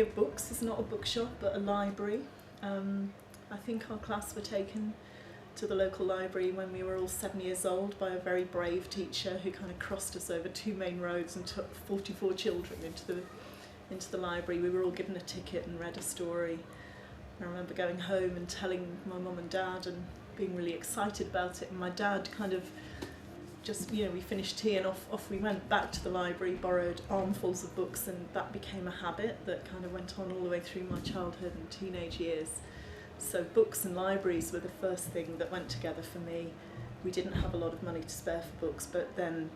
of books is not a bookshop but a library. I think our class were taken to the local library when we were all 7 years old by a very brave teacher who kind of crossed us over 2 main roads and took 44 children into the library. We were all given a ticket and read a story. I remember going home and telling my mum and dad and being really excited about it, and my dad kind of just, we finished tea and off we went back to the library, borrowed armfuls of books, and that became a habit that kind of went on all the way through my childhood and teenage years. So books and libraries were the first thing that went together for me. We didn't have a lot of money to spare for books, but then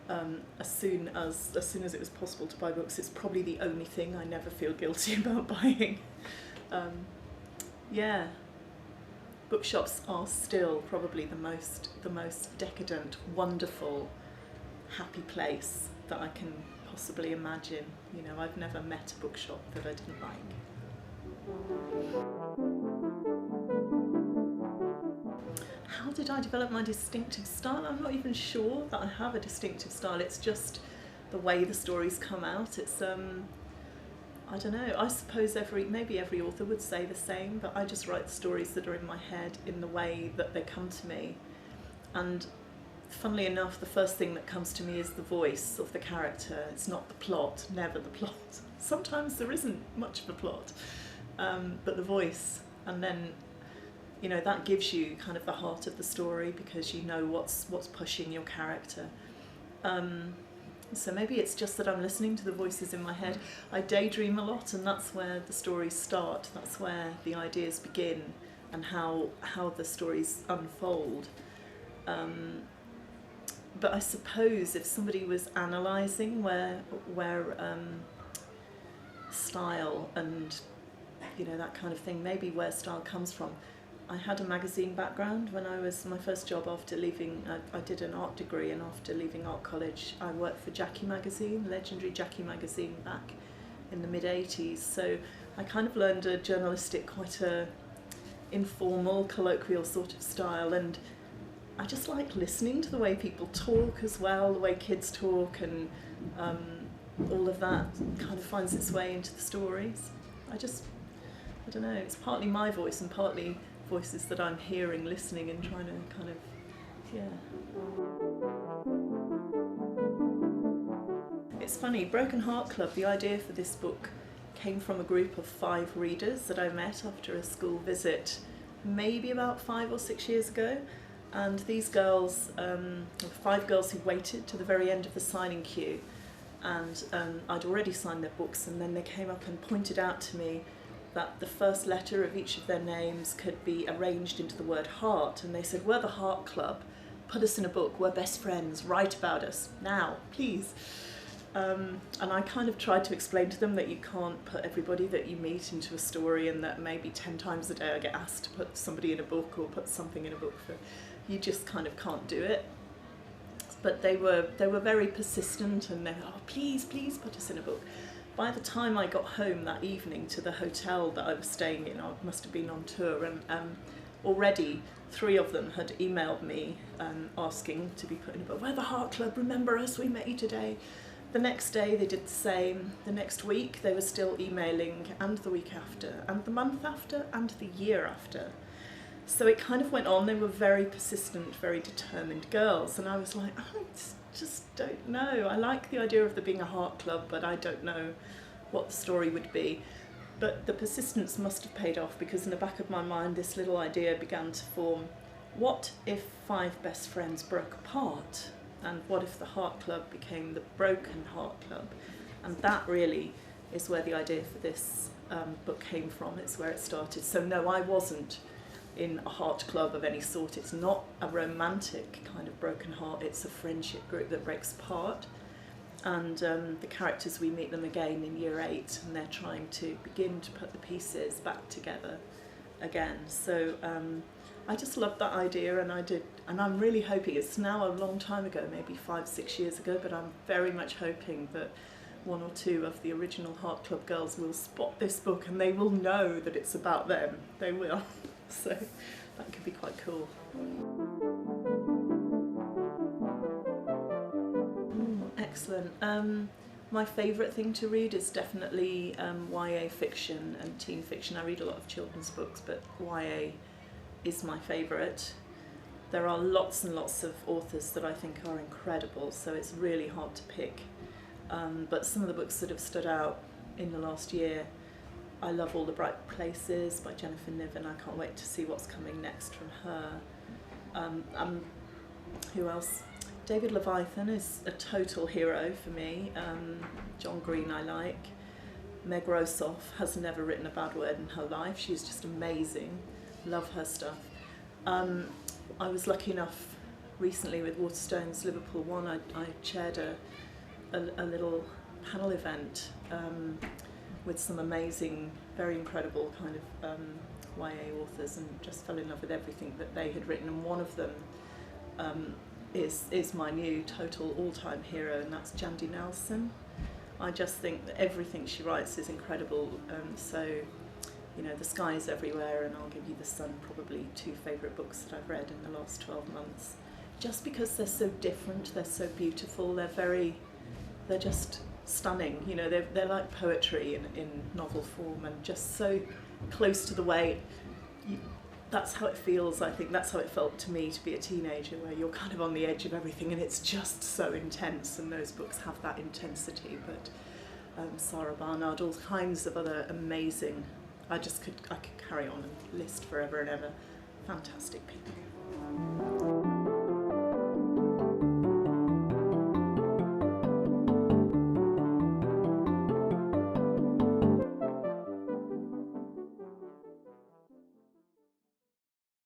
as soon as it was possible to buy books, it's probably the only thing I never feel guilty about buying. Yeah, bookshops are still probably the most decadent, wonderful, happy place that I can possibly imagine. I've never met a bookshop that I didn't like. How did I develop my distinctive style? I'm not even sure that I have a distinctive style. It's just the way the stories come out. It's I don't know, I suppose maybe every author would say the same, but I just write the stories that are in my head in the way that they come to me. And funnily enough, the first thing that comes to me is the voice of the character. It's not the plot, never the plot. Sometimes there isn't much of a plot, but the voice. And then, that gives you kind of the heart of the story because you know what's pushing your character. So maybe it's just that I'm listening to the voices in my head. I daydream a lot, and that's where the stories start. That's where the ideas begin and how the stories unfold. But I suppose if somebody was analysing where style and that kind of thing, maybe where style comes from. I had a magazine background when my first job after leaving, I did an art degree, and after leaving art college I worked for Jackie magazine, legendary Jackie magazine back in the mid-80s. So I kind of learned a journalistic, quite a informal, colloquial sort of style, and I just like listening to the way people talk as well, the way kids talk, and all of that kind of finds its way into the stories. I don't know, it's partly my voice and partly voices that I'm hearing, listening, and trying to kind of, It's funny, Broken Heart Club, the idea for this book came from a group of 5 readers that I met after a school visit maybe about 5 or 6 years ago. And these girls, 5 girls who waited to the very end of the signing queue, and I'd already signed their books, and then they came up and pointed out to me that the first letter of each of their names could be arranged into the word heart, and they said, "We're the Heart Club, put us in a book, we're best friends, write about us, now, please." And I kind of tried to explain to them that you can't put everybody that you meet into a story, and that maybe 10 times a day I get asked to put somebody in a book or put something in a book. You just kind of can't do it. But they were very persistent, and they were, "Oh, please put us in a book." By the time I got home that evening to the hotel that I was staying in, I must have been on tour, and already 3 of them had emailed me asking to be put in a book. "We're the Heart Club, remember us, we met you today." The next day they did the same. The next week they were still emailing, and the week after, and the month after, and the year after. So it kind of went on. They were very persistent, very determined girls, and I was like, I just don't know. I like the idea of there being a heart club, but I don't know what the story would be. But the persistence must have paid off, because in the back of my mind this little idea began to form. What if 5 best friends broke apart? And what if the Heart Club became the Broken Heart Club? And that really is where the idea for this book came from. It's where it started. So no, I wasn't in a heart club of any sort. It's not a romantic kind of broken heart. It's a friendship group that breaks apart. And the characters, we meet them again in year 8, and they're trying to begin to put the pieces back together again. So I just loved that idea, and I'm really hoping, it's now a long time ago, maybe 5-6 years ago, but I'm very much hoping that 1 or 2 of the original Heart Club girls will spot this book, and they will know that it's about them. They will. So that could be quite cool. Excellent. My favourite thing to read is definitely YA fiction and teen fiction. I read a lot of children's books, but YA is my favourite. There are lots and lots of authors that I think are incredible, so it's really hard to pick. But some of the books that have stood out in the last year, I love All the Bright Places by Jennifer Niven. I can't wait to see what's coming next from her. Who else? David Leviathan is a total hero for me. John Green I like. Meg Rosoff has never written a bad word in her life. She's just amazing. Love her stuff. I was lucky enough recently with Waterstones Liverpool One. I chaired a little panel event with some amazing, very incredible kind of YA authors, and just fell in love with everything that they had written. And one of them is my new total all-time hero, and that's Jandy Nelson. I just think that everything she writes is incredible. So, you know, The Sky is Everywhere and I'll Give You the Sun, probably two favourite books that I've read in the last 12 months. Just because they're so different, they're so beautiful, they're just stunning. You know, they're like poetry in novel form, and just so close to the way. That's how it feels. I think that's how it felt to me to be a teenager, where you're kind of on the edge of everything and it's just so intense, and those books have that intensity. But Sarah Barnard, all kinds of other amazing, I could carry on and list forever and ever. Fantastic people.